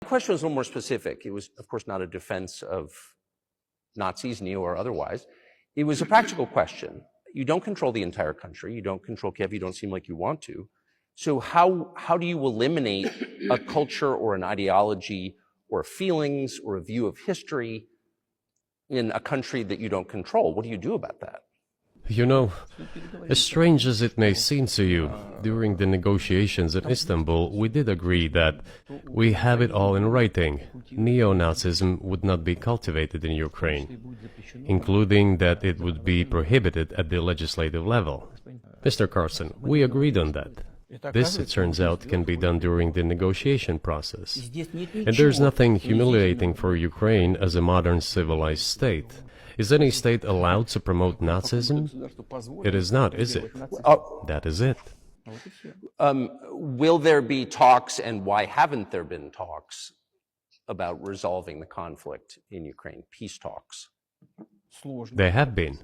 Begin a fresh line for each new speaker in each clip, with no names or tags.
The question was a little more specific. It was, of course, not a defense of Nazis, neo or otherwise. It was a practical question. You don't control the entire country. You don't control Kiev. You don't seem like you want to. So how do you eliminate a culture or an ideology or feelings or a view of history in a country that you don't control? What do you do about that?
You know, as strange as it may seem to you, during the negotiations in Istanbul, we did agree that we have it all in writing. Neo-Nazism would not be cultivated in Ukraine, including that it would be prohibited at the legislative level. Mr. Carson, we agreed on that. This, it turns out, can be done during the negotiation process. And there's nothing humiliating for Ukraine as a modern civilized state. Is any state allowed to promote Nazism? It is not, is it? That is it.
Will there be talks, and why haven't there been talks about resolving the conflict in Ukraine, peace talks?
They have been.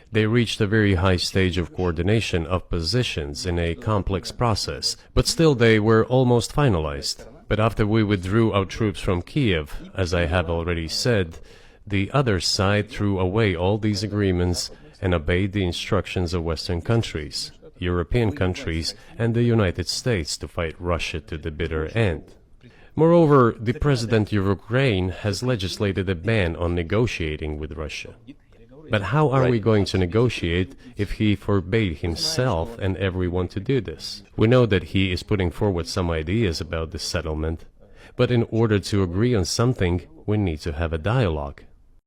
They reached a very high stage of coordination of positions in a complex process, but still they were almost finalized. But after we withdrew our troops from Kiev, as I have already said, the other side threw away all these agreements and obeyed the instructions of Western countries, European countries, and the United States to fight Russia to the bitter end. Moreover, the President of Ukraine has legislated a ban on negotiating with Russia. But how are we going to negotiate if he forbade himself and everyone to do this? We know that he is putting forward some ideas about this settlement, but in order to agree on something, we need to have a dialogue.